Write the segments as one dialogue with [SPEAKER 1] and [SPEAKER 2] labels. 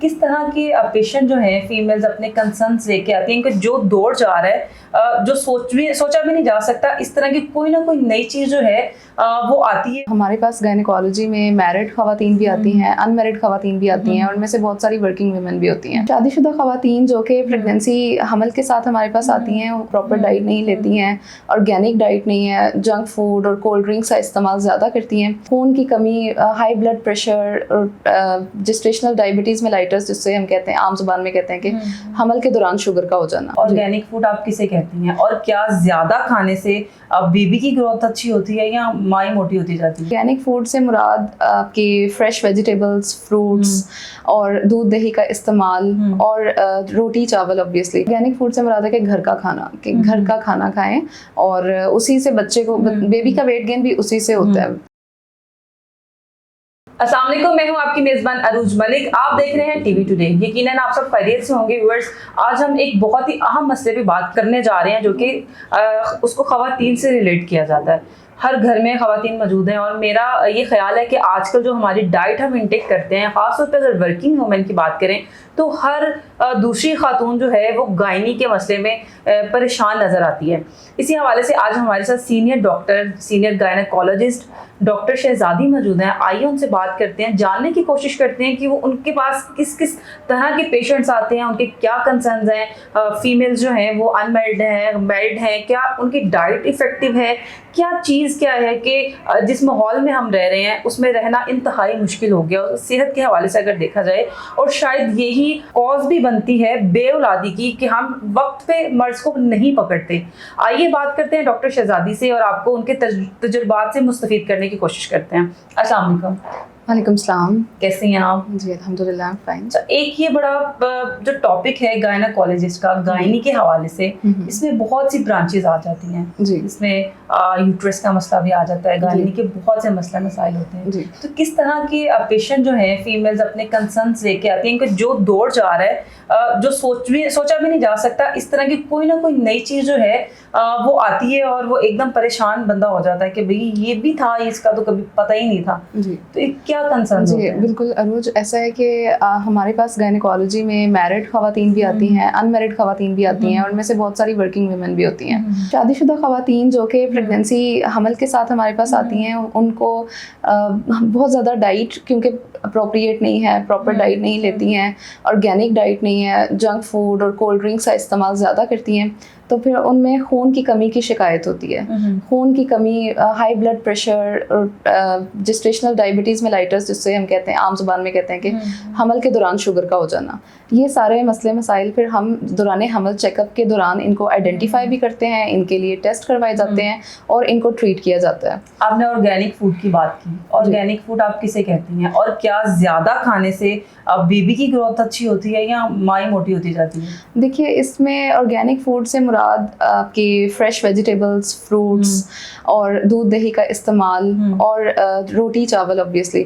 [SPEAKER 1] किस तरह के पेशेंट जो हैं फीमेल्स अपने कंसर्न्स लेके आती हैं कि जो दौर जा रहा है, जो सोचा भी नहीं जा सकता, इस तरह की कोई ना कोई नई चीज़ जो है वो आती है।
[SPEAKER 2] हमारे पास गायनेकोलॉजी में मैरिड खवातीन भी आती हैं, अनमैरिड खवातीन भी आती हैं और उनमें से बहुत सारी वर्किंग वुमेन भी होती हैं। शादीशुदा खवातीन जो कि प्रेगनेंसी हमल के साथ हमारे पास आती हैं, वो प्रॉपर डाइट नहीं लेती हैं, ऑर्गेनिक डाइट नहीं है, जंक फूड और कोल्ड ड्रिंक्स का इस्तेमाल ज़्यादा करती हैं, खून की कमी, हाई ब्लड प्रेशर और जेस्टेशनल डायबिटीज़ मेलाइटस जिससे हम कहते हैं, आम जुबान में कहते हैं कि हमल के दौरान शुगर का हो जाना।
[SPEAKER 1] ऑर्गेनिक फूड आप किसे कहती हैं और क्या ज़्यादा खाने से बेबी की ग्रोथ अच्छी होती है या माई मोटी होती जाती है?
[SPEAKER 2] ऑर्गेनिक फूड से मुराद आपकी फ्रेश वेजिटेबल्स, फ्रूट्स और दूध दही का इस्तेमाल और रोटी चावल। ऑब्वियसली ऑर्गेनिक फूड से मुराद है कि घर का खाना, कि घर का खाना खाएं और उसी से बच्चे को, बेबी का वेट गेन भी उसी से होता है।
[SPEAKER 1] अस्सलाम वालेकुम, मैं हूं आपकी मेज़बान अरूज मलिक। आप देख रहे हैं टीवी टुडे। यकीनन आप सब खैरियत से होंगे व्यूअर्स। आज हम एक बहुत ही अहम मसले पे बात करने जा रहे हैं जो कि उसको ख़वातीन से रिलेट किया जाता है। हर घर में ख़वातीन मौजूद हैं और मेरा ये ख्याल है कि आजकल जो हमारी डाइट हम इंटेक करते हैं, ख़ासतौर पर अगर वर्किंग वुमेन की बात करें तो हर दूसरी खातून जो है वो गायनी के मसले में परेशान नज़र आती है। इसी हवाले से आज हमारे साथ सीनियर गायनेकोलॉजिस्ट डॉक्टर शहजादी मौजूद हैं। आइए उनसे बात करते हैं, जानने की कोशिश करते हैं कि वो उनके पास किस किस तरह के पेशेंट्स आते हैं, उनके क्या कंसर्न्स हैं। फीमेल्स जो हैं वो अनमैरिड हैं, मैरिड हैं, क्या उनकी डाइट इफ़ेक्टिव है, क्या चीज़ क्या है कि जिस माहौल में हम रह रहे हैं उसमें रहना इंतहाई मुश्किल हो गया सेहत के हवाले से अगर देखा जाए, और शायद यही कॉज भी बनती है बेऔलादी की कि हम वक्त पे मर्ज को नहीं पकड़ते। आइए बात करते हैं डॉक्टर शहजादी से और आपको उनके तजुर्बात से मुस्तफीद करने की कोशिश करते हैं। अस्सलाम वालेकुम।
[SPEAKER 2] वालेकुम सलाम।
[SPEAKER 1] कैसे हैं आप?
[SPEAKER 2] जी अल्हम्दुलिल्लाह फाइन।
[SPEAKER 1] एक ये बड़ा जो टॉपिक है गायनेकोलॉजिस्ट का, गायनी के हवाले से, इसमें बहुत सी ब्रांचेस आ जाती हैं जी। इसमें यूट्रस का मसला भी आ जाता है, गायनी के बहुत से मसला मसाइल होते हैं जी। तो किस तरह के पेशेंट जो हैं फीमेल्स अपने कंसर्न्स लेके आती हैं कि जो दौर जा रहा है, जो सोचा भी नहीं जा सकता, इस तरह की कोई ना कोई नई चीज़ जो है वो आती है और वो एकदम परेशान बंदा हो जाता है कि भाई ये भी था, इसका तो कभी पता ही नहीं था जी। तो क्या कंसर्न
[SPEAKER 2] जी? बिल्कुल अरूज, ऐसा है कि हमारे पास गायनेकोलॉजी में मैरिड खवातीन भी आती हैं, अनमैरिड खवातीन भी आती हैं और उनमें से बहुत सारी वर्किंग वुमेन भी होती हैं। शादीशुदा खवातीन जो कि प्रेगनेंसी हमल के साथ हमारे पास आती हैं, उनको बहुत ज़्यादा डाइट क्योंकि अप्रोप्रिएट नहीं है, प्रॉपर डाइट नहीं लेती हैं, ऑर्गेनिक डाइट नहीं है, जंक फूड और कोल्ड ड्रिंक्स का इस्तेमाल ज़्यादा करती हैं, तो फिर उनमें खून की कमी की शिकायत होती है। खून की कमी, हाई ब्लड प्रेशर और जेस्टेशनल डायबिटीज़ मेलाइटस जिससे हम कहते हैं, आम जुबान में कहते हैं कि हमल के दौरान शुगर का हो जाना। ये सारे मसले मसाइल फिर हम दौरान हमल चेकअप के दौरान इनको आइडेंटिफाई भी करते हैं, इनके लिए टेस्ट करवाए जाते हैं और इनको ट्रीट किया जाता है।
[SPEAKER 1] आपने ऑर्गेनिक फूड की बात की, ऑर्गेनिक फूड आप किसे कहती हैं और क्या ज़्यादा खाने से बेबी की ग्रोथ अच्छी होती है या माई मोटी होती जाती है?
[SPEAKER 2] देखिए, इसमें ऑर्गेनिक फूड से मुराद आपकी फ्रेश वेजिटेबल्स, फ्रूट्स और दूध दही का इस्तेमाल और रोटी चावल। ऑब्वियसली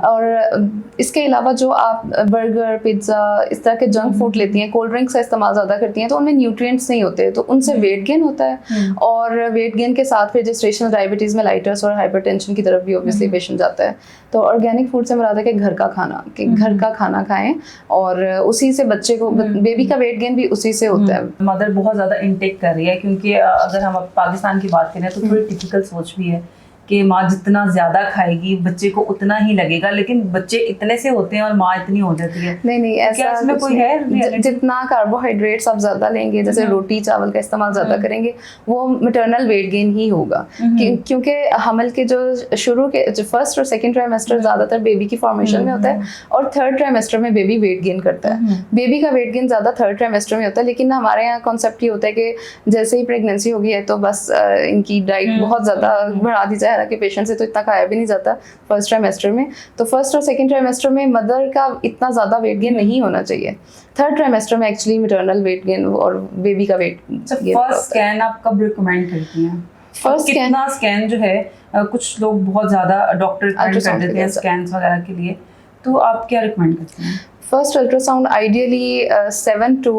[SPEAKER 2] और इसके अलावा जो आप बर्गर, पिज्ज़ा, इस तरह के जंक फूड लेती हैं, कोल्ड ड्रिंक्स का इस्तेमाल ज़्यादा करती हैं, तो उनमें न्यूट्रिएंट्स नहीं होते, तो उनसे वेट गेन होता है और वेट गेन के साथ फिर जेस्टेशनल डायबिटीज़ मेलाइटस और हाइपरटेंशन की तरफ भी ऑब्वियसली पेशेंट जाता है। तो ऑर्गेनिक फूड से मुराद है कि घर का खाना, कि घर का खाना खाएं और उसी से बच्चे को, बेबी का वेट गेन भी उसी से होता है।
[SPEAKER 1] मदर बहुत ज़्यादा इंटेक कर रही है क्योंकि अगर हम पाकिस्तान की बात करें तो थोड़ी टिपिकल सोच भी है कि माँ जितना ज़्यादा खाएगी बच्चे को उतना ही लगेगा, लेकिन बच्चे इतने से होते हैं और माँ इतनी हो जाती है।
[SPEAKER 2] नहीं, ऐसा
[SPEAKER 1] इसमें कोई है?
[SPEAKER 2] जितना कार्बोहाइड्रेट्स आप ज़्यादा लेंगे, जैसे रोटी चावल का इस्तेमाल ज़्यादा करेंगे, वो मैटरनल वेट गेन ही होगा। क्योंकि हमल के जो फर्स्ट और सेकेंड ट्राइमेस्टर ज़्यादातर बेबी की फॉर्मेशन में होता है और थर्ड ट्राइमेस्टर में बेबी वेट गेन करता है। बेबी का वेट गेन ज़्यादा थर्ड ट्राइमेस्टर में होता है, लेकिन हमारे यहाँ कॉन्सेप्ट ये होता है कि जैसे ही प्रेगनेंसी होगी है तो बस इनकी डाइट बहुत ज़्यादा बढ़ा दी जाए, हालांकि पेशेंट से तो इतना खाया भी नहीं जाता फर्स्ट ट्राइमेस्टर में। तो फर्स्ट और सेकंड ट्राइमेस्टर में मदर का इतना ज़्यादा वेट गेन नहीं होना चाहिए। थर्ड ट्राइमेस्टर में एक्चुअली मैटरनल वेट गेन और बेबी का वेट गेन।
[SPEAKER 1] फर्स्ट स्कैन आप कब रिकमेंड करती हैं? फर्स्ट कितना स्कैन जो है, कुछ लोग बहुत ज़्यादा डॉक्टर कर देते हैं स्कैन वगैरह के लिए, तो आप क्या रिकमेंड करती हैं?
[SPEAKER 2] First ultrasound ideally 7 to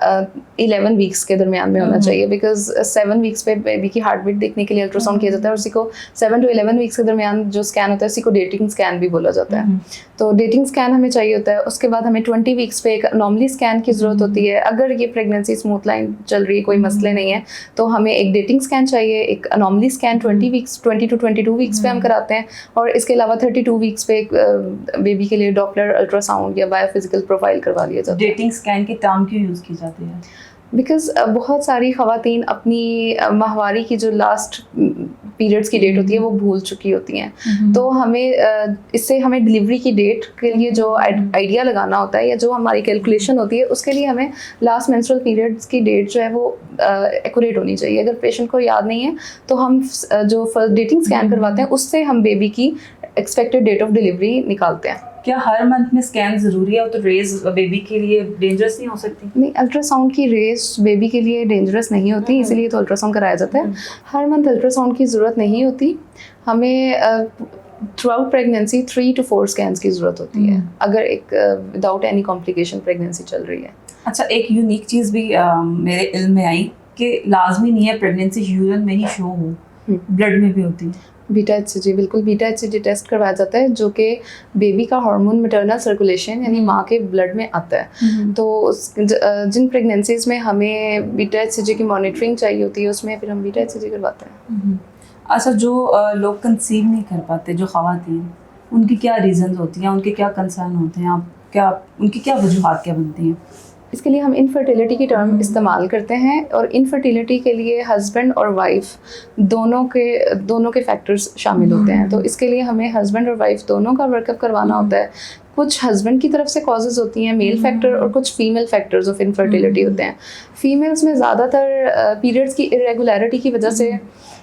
[SPEAKER 2] 11 weeks के दरमियान में होना चाहिए, बिकॉज 7 वीक्स पे बेबी की हार्ट बीट देखने के लिए अल्ट्रासाउंड किया जाता है, और उसी को 7 to 11 वीक्स के दरमियान जो स्कैन होता है उसी को डेटिंग स्कैन भी बोला जाता है। तो डेटिंग स्कैन हमें चाहिए होता है। उसके बाद हमें 20 वीक्स पे एक अनॉमली स्कैन की ज़रूरत होती है। अगर ये प्रेगनेंसी स्मूथ लाइन चल रही है, कोई मसले नहीं है, तो हमें एक डेटिंग स्कैन चाहिए, एक अनॉमली स्कैन 20 to 22 वीक्स पे हम कराते हैं, और इसके अलावा 32 वीक्स पे बेबी के लिए डॉपलर अल्ट्रासाउंड या बायोफिजिकल प्रोफाइल करवा लिया जाता है।
[SPEAKER 1] डेटिंग स्कैन की टर्म क्यों यूज़ की जाती है?
[SPEAKER 2] बिकॉज बहुत सारी ख़वातीन अपनी माहवारी की जो लास्ट पीरियड्स की डेट होती है वो भूल चुकी होती हैं। तो हमें इससे हमें डिलीवरी की डेट के लिए जो आइडिया लगाना होता है या जो हमारी कैलकुलेशन होती है, उसके लिए हमें लास्ट मेंस्ट्रुअल पीरियड्स की डेट जो है वो एक्यूरेट होनी चाहिए। अगर पेशेंट को याद नहीं है तो हम जो फर्स्ट डेटिंग स्कैन करवाते हैं उससे हम बेबी की एक्सपेक्टेड डेट ऑफ डिलीवरी निकालते हैं।
[SPEAKER 1] क्या हर मंथ में स्कैन ज़रूरी है? तो रेज बेबी के लिए डेंजरस नहीं हो सकती?
[SPEAKER 2] नहीं, अल्ट्रासाउंड की रेस बेबी के लिए डेंजरस नहीं होती, इसीलिए तो अल्ट्रासाउंड कराया जाता है। हर मंथ अल्ट्रासाउंड की ज़रूरत नहीं होती। हमें through out pregnancy 3 to 4 scans की ज़रूरत होती है, अगर एक विदाउट एनी कॉम्प्लिकेशन प्रेगनेंसी चल रही है।
[SPEAKER 1] अच्छा, एक यूनिक चीज़ भी मेरे इल्म में आई कि लाजमी नहीं है प्रेगनेंसी यूरिन में ही शो हो, ब्लड में भी होती है।
[SPEAKER 2] बीटा HCG, बिल्कुल बीटा HCG टेस्ट करवाया जाता है, जो कि बेबी का हार्मोन मैटरनल सर्कुलेशन यानी माँ के ब्लड में आता है। तो जिन प्रेगनेंसीज में हमें बीटा HCG की मॉनिटरिंग चाहिए होती है उसमें फिर हम बीटा HCG करवाते हैं।
[SPEAKER 1] अच्छा, जो लोग कंसीव नहीं कर पाते, जो ख़वातीन, उनकी क्या रीज़न होती हैं, उनके क्या कंसर्न होते हैं, उनकी क्या वजूहात क्या बनती हैं?
[SPEAKER 2] इसके लिए हम इनफर्टिलिटी की टर्म इस्तेमाल करते हैं, और इनफर्टिलिटी के लिए हस्बैंड और वाइफ दोनों के फैक्टर्स शामिल होते हैं। तो इसके लिए हमें हस्बैंड और वाइफ दोनों का वर्कअप करवाना होता है। कुछ हस्बैंड की तरफ से कॉजेज़ होती हैं, मेल फैक्टर, और कुछ फीमेल फैक्टर्स ऑफ इनफर्टिलिटी होते हैं। फीमेल्स में ज़्यादातर पीरियड्स की इरेगुलरिटी की वजह से,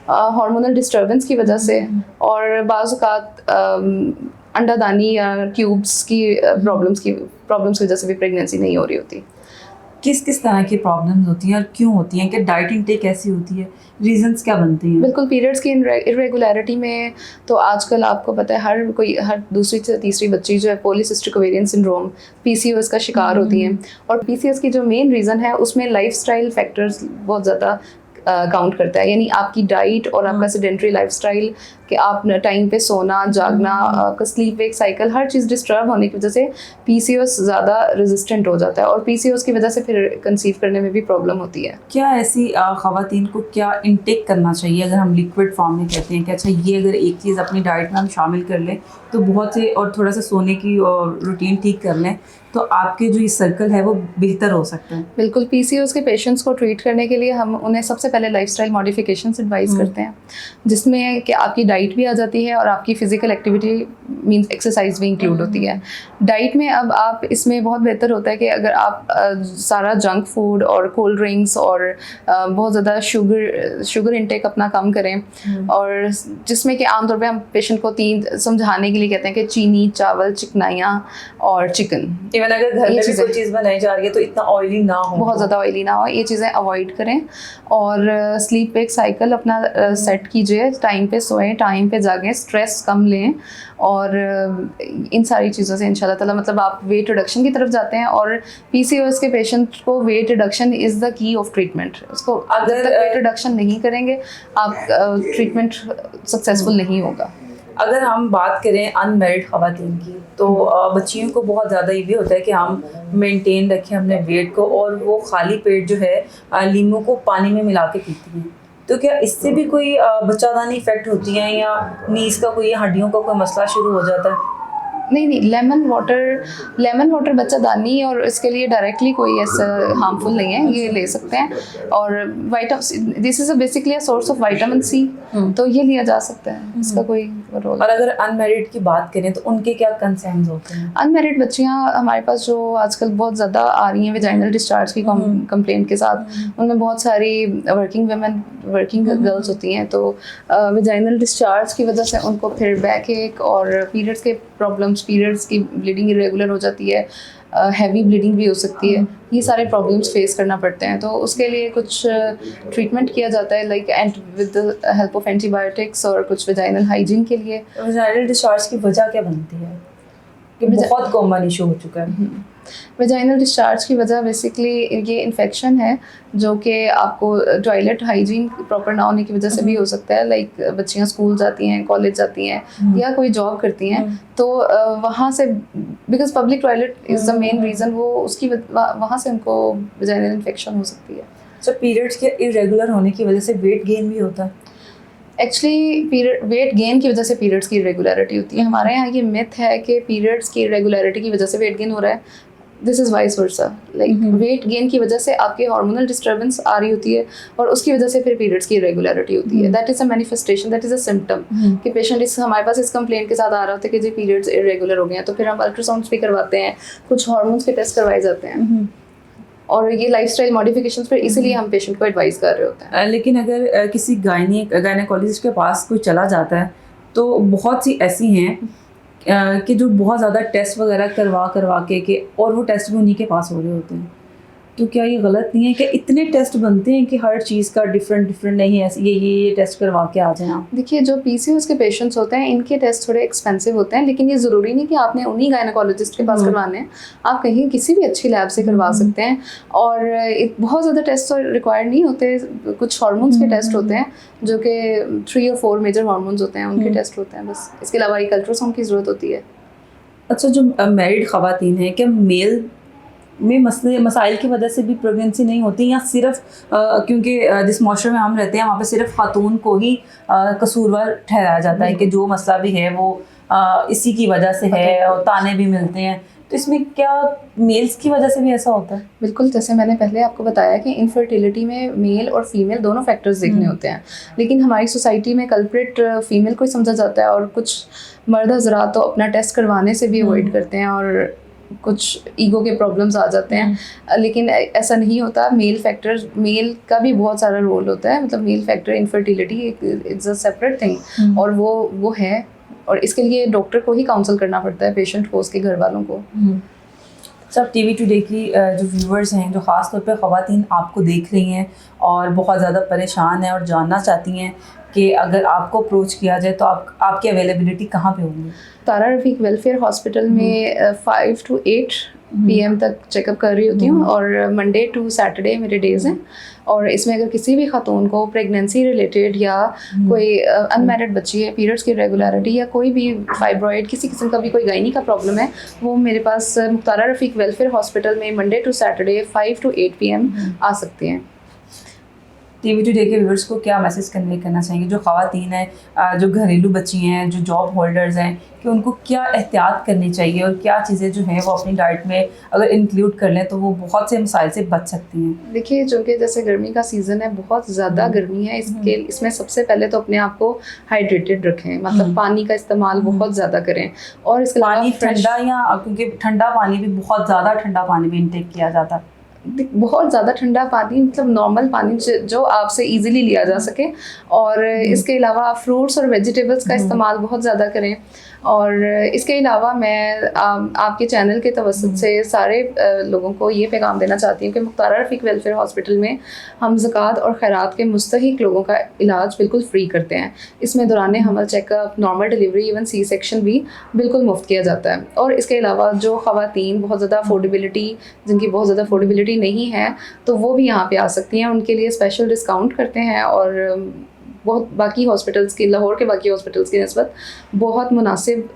[SPEAKER 2] हार्मोनल डिस्टर्बेंस की वजह से, और बाज़ औक़ात अंडादानी या ट्यूब्स की प्रॉब्लम्स की वजह से भी प्रेगनेंसी नहीं हो रही होती।
[SPEAKER 1] किस किस तरह की प्रॉब्लम्स होती हैं और क्यों होती हैं? कि डाइट इंटेक कैसी होती है, रीजंस क्या बनते हैं?
[SPEAKER 2] बिल्कुल, पीरियड्स की इरेगुलरिटी में तो आजकल आपको पता है हर दूसरी से तीसरी बच्ची जो है पॉलीसिस्टिक ओवेरियन सिंड्रोम PCOS का शिकार होती हैं। और PCOS की जो मेन रीज़न है उसमें लाइफस्टाइल फैक्टर्स बहुत ज़्यादा काउंट करता है, यानी आपकी डाइट और आपका सेडेंट्री लाइफस्टाइल, कि आप टाइम पे सोना, जागना, आपका स्लीप वेक साइकिल, हर चीज़ डिस्टर्ब होने की वजह से PCOS ज़्यादा रेजिस्टेंट हो जाता है, और PCOS की वजह से फिर कंसीव करने में भी प्रॉब्लम होती है।
[SPEAKER 1] क्या ऐसी ख़वातीन को क्या इंटेक करना चाहिए? अगर हम लिक्विड फॉर्म में कहते हैं कि अच्छा ये अगर एक चीज़ अपनी डाइट में हम शामिल कर लें तो बहुत से, और थोड़ा सा सोने की रूटीन ठीक कर लें तो आपके जो ये सर्कल है वो बेहतर हो सकता है।
[SPEAKER 2] बिल्कुल, PCOS के पेशेंट्स को ट्रीट करने के लिए हम उन्हें सबसे पहले लाइफस्टाइल मॉडिफिकेशंस एडवाइस करते हैं, जिसमें कि आपकी डाइट भी आ जाती है और आपकी फ़िज़िकल एक्टिविटी मींस एक्सरसाइज भी इंक्लूड होती है। डाइट में अब आप इसमें बहुत बेहतर होता है कि अगर आप सारा जंक फूड और कोल्ड ड्रिंक्स और बहुत ज़्यादा शुगर इंटेक अपना कम करें, और जिसमें कि आमतौर पे हम पेशेंट को 3 समझाने के लिए कहते हैं कि चीनी, चावल, चिकनाइयाँ और चिकन।
[SPEAKER 1] इवन अगर घर में भी कोई चीज़ बनाई जा रही है तो इतना ऑयली ना हो,
[SPEAKER 2] बहुत ज़्यादा ऑयली ना हो, ये चीज़ें अवॉइड करें। और स्लीप वेक साइकिल अपना सेट कीजिए, टाइम पे सोएं, टाइम पे जागें, स्ट्रेस कम लें, और इन सारी चीज़ों से इंशाल्लाह ताला मतलब आप वेट रिडक्शन की तरफ जाते हैं। और PCOS के पेशेंट को weight reduction is the key of treatment. उसको अगर वेट रिडक्शन नहीं करेंगे आप ट्रीटमेंट सक्सेसफुल नहीं होगा।
[SPEAKER 1] अगर हम बात करें अनमैरिड ख़वातीन की तो बच्चियों को बहुत ज़्यादा ये भी होता है कि हम मेंटेन रखें अपने वेट को, और वो खाली पेट जो है लीमू को पानी में मिला के पीती हैं। तो क्या इससे भी कोई बच्चादानी इफेक्ट होती हैं, या नीज का कोई, हड्डियों का कोई मसला शुरू हो जाता है?
[SPEAKER 2] नहीं, लेमन वाटर बच्चादानी और इसके लिए डायरेक्टली कोई ऐसा हार्मफुल नहीं है, ये ले सकते हैं। और this is basically a source of vitamin C, तो ये लिया जा सकता है, इसका कोई रोल।
[SPEAKER 1] और अगर अनमैरिड की बात करें तो उनके क्या कंसर्न्स होते हैं?
[SPEAKER 2] अनमैरिड बच्चियाँ हमारे पास जो आजकल बहुत ज़्यादा आ रही हैं वेजाइनल डिस्चार्ज की कंप्लेंट के साथ, उनमें बहुत सारी वर्किंग गर्ल्स होती हैं। तो वेजाइनल डिस्चार्ज की वजह से उनको फिर बैक एक और पीरियड्स के प्रॉब्लम्स, पीरियड्स की ब्लीडिंग इरेगुलर हो जाती है, हैवी ब्लीडिंग भी हो सकती है, ये सारे प्रॉब्लम्स फेस करना पड़ते हैं। तो उसके लिए कुछ ट्रीटमेंट किया जाता है, like with the help of antibiotics, और कुछ वेजाइनल हाइजीन के लिए।
[SPEAKER 1] वेजाइनल डिस्चार्ज की वजह क्या बनती है? कि बहुत कॉमन इशू हो चुका है।
[SPEAKER 2] वेजाइनल डिस्चार्ज की वजह बेसिकली ये इन्फेक्शन है जो कि आपको टॉयलेट हाइजीन प्रॉपर ना होने की वजह से भी हो सकता है। लाइक बच्चियाँ स्कूल जाती हैं, कॉलेज जाती हैं या कोई जॉब करती हैं, तो वहाँ से because public toilet is the main reason, वो उसकी वहाँ से उनको वेजाइनल इन्फेक्शन हो सकती है।
[SPEAKER 1] सो पीरियड्स के इरेगुलर होने की वजह से वेट गेन भी होता है?
[SPEAKER 2] एक्चुअली पीरियड वेट गेन की वजह से पीरियड्स की इरेगुलरिटी होती है। हमारे यहाँ ये मिथ है कि पीरियड्स की इरेगुलरिटी की वजह से वेट गेन हो रहा है। This is vice versa. Like weight gain की वजह से आपके हार्मोनल डिस्टर्बेंस आ रही होती है और उसकी वजह से फिर पीरियड्स की इरेगुलरिटी होती है। That is a manifestation, that is a symptom कि पेशेंट हमारे पास इस कंप्लेंट के साथ आ रहा होता है कि जी पीरियड्स इरेगुलर हो गए हैं, तो फिर हम अल्ट्रासाउंड्स भी करवाते हैं, कुछ हार्मोन्स के टेस्ट करवाए जाते हैं और ये लाइफस्टाइल मॉडिफिकेशंस पर इसीलिए हम पेशेंट को एडवाइस कर रहे होते हैं।
[SPEAKER 1] लेकिन अगर किसी गायनेकोलॉजिस्ट के पास कोई चला जाता है तो बहुत सी ऐसी हैं कि जो बहुत ज़्यादा टेस्ट वगैरह करवा के और वो टेस्ट भी उन्हीं के पास हो रहे होते हैं, तो क्या ये गलत नहीं है कि इतने टेस्ट बनते हैं कि हर चीज़ का डिफरेंट नहीं है, ये टेस्ट करवा के आ जाएं आप?
[SPEAKER 2] देखिए, जो PCOS के पेशेंट्स होते हैं इनके टेस्ट थोड़े एक्सपेंसिव होते हैं, लेकिन ये ज़रूरी नहीं कि आपने उन्हीं गायनेकोलॉजिस्ट के पास करवाने हैं। आप कहीं किसी भी अच्छी लैब से करवा सकते हैं और बहुत ज़्यादा टेस्ट तो रिक्वायर्ड नहीं होते। कुछ हार्मोन्स के टेस्ट होते हैं जो कि 3 और 4 मेजर हार्मोन्स होते हैं, उनके टेस्ट होते हैं बस। इसके अलावा एक अल्ट्रासाउंड की ज़रूरत होती है।
[SPEAKER 1] अच्छा, जो मैरिड ख़वातीन हैं, क्या मेल में मसाइल की वजह से भी प्रेगनेंसी नहीं होती, या सिर्फ क्योंकि जिस माशरे में हम रहते हैं वहाँ पे सिर्फ खातून को ही कसूरवार ठहराया जाता है कि जो मसला भी है वो इसी की वजह से है और ताने भी मिलते हैं, तो इसमें क्या मेल्स की वजह से भी ऐसा होता है?
[SPEAKER 2] बिल्कुल, जैसे मैंने पहले आपको बताया कि इनफर्टिलिटी में मेल और फीमेल दोनों फैक्टर्स देखने होते हैं, लेकिन हमारी सोसाइटी में कल्प्रिट फीमेल को ही समझा जाता है और कुछ मर्द हजरात तो अपना टेस्ट करवाने से भी अवॉइड करते हैं और कुछ ईगो के प्रॉब्लम्स आ जाते हैं। लेकिन ऐसा नहीं होता। मेल का भी बहुत सारा रोल होता है, मतलब mail factor infertility it's a separate thing और वो है, और इसके लिए डॉक्टर को ही काउंसल करना पड़ता है पेशेंट को, उसके घर वालों को।
[SPEAKER 1] सब TV टुडे की जो व्यूवर्स हैं, जो ख़ास तौर पे ख़वातीन आपको देख रही हैं और बहुत ज़्यादा परेशान हैं और जानना चाहती हैं कि अगर आपको अप्रोच किया जाए तो आपकी अवेलेबिलिटी कहाँ पे होगी?
[SPEAKER 2] तारा रफ़ीक वेलफेयर हॉस्पिटल में 5 to 8 PM तक चेकअप कर रही होती हूँ और मंडे टू सैटरडे मेरे डेज़ हैं। और इसमें अगर किसी भी खातून को प्रेगनेंसी रिलेटेड या कोई अनमैरिड बच्ची है, पीरियड्स की रेगुलरिटी या कोई भी फाइब्रॉइड, किसी किस्म का भी कोई गायनी का प्रॉब्लम है, वो मेरे पास तारा रफ़ीक वेलफेयर हॉस्पिटल में Monday to Saturday 5 to 8 PM आ सकते हैं।
[SPEAKER 1] TV टुडे के व्यूअर्स को क्या मैसेज करना चाहेंगे, जो ख़वातीन हैं, जो घरेलू बच्ची हैं, जो जॉब होल्डर्स हैं, कि उनको क्या एहतियात करनी चाहिए और क्या चीज़ें जो हैं वो अपनी डाइट में अगर इंक्लूड कर लें तो वो बहुत से मसाइल से बच सकती हैं?
[SPEAKER 2] देखिए, चूँकि जैसे गर्मी का सीज़न है, बहुत ज़्यादा गर्मी है, इसमें सबसे पहले तो अपने आप को हाइड्रेटेड रखें, मतलब पानी का इस्तेमाल बहुत ज़्यादा करें। और इसके
[SPEAKER 1] पानी ठंडा, या क्योंकि ठंडा पानी भी, बहुत ज़्यादा ठंडा पानी भी इंटेक किया जाता है?
[SPEAKER 2] बहुत ज़्यादा ठंडा पानी, मतलब नॉर्मल पानी जो आपसे इजीली लिया जा सके। और इसके अलावा फ्रूट्स और वेजिटेबल्स का इस्तेमाल बहुत ज़्यादा करें। और इसके अलावा मैं आपके चैनल के तवस्सुत से सारे लोगों को ये पैगाम देना चाहती हूँ कि मुख्तारा रफ़ीक वेलफेयर हॉस्पिटल में हम ज़कात और खैरात के मुस्तहिक लोगों का इलाज बिल्कुल फ्री करते हैं। इसमें दौरान हमल checkup, normal delivery, even C section भी बिल्कुल मुफ्त किया जाता है। और इसके अलावा जो ख़वातीन बहुत ज़्यादा अफोर्डेबिलिटी, जिनकी बहुत ज़्यादा अफोर्डेबिलिटी नहीं है, तो वो भी यहाँ पे आ सकती हैं। उनके लिए स्पेशल डिस्काउंट करते हैं और बहुत बाकी हॉस्पिटल्स की, लाहौर के बाकी हॉस्पिटल्स की निस्बत बहुत मुनासिब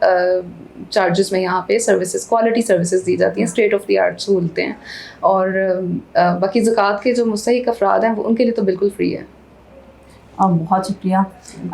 [SPEAKER 2] चार्जेस में यहाँ पे क्वालिटी सर्विसेज दी जाती हैं, स्टेट ऑफ द आर्ट सहूलतें हैं। और बाकी ज़कात के जो मुस्तहिक अफराद हैं उनके लिए तो बिल्कुल फ्री है।
[SPEAKER 1] बहुत शुक्रिया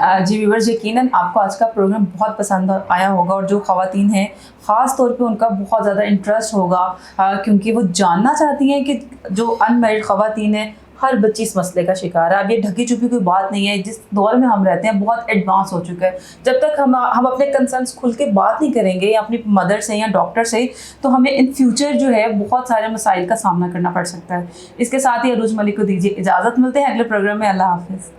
[SPEAKER 1] जी। व्यूअर्स, यकीनन आपको आज का प्रोग्राम बहुत पसंद आया होगा और जो ख़वातीन हैं ख़ास तौर पे उनका बहुत ज़्यादा इंटरेस्ट होगा, क्योंकि वो जानना चाहती हैं कि जो अनमैरिड ख़वातीन हैं, हर बच्ची इस मसले का शिकार है। अब ये ढकी छुपी कोई बात नहीं है। जिस दौर में हम रहते हैं बहुत एडवांस हो चुका है। जब तक हम अपने कंसर्न्स खुल के बात नहीं करेंगे या अपनी मदर से या डॉक्टर से, तो हमें इन फ्यूचर जो है बहुत सारे मसाइल का सामना करना पड़ सकता है। इसके साथ ही अरूज मलिक को दीजिए इजाज़त। मिलते हैं अगले प्रोग्राम में। अल्लाह हाफिज़।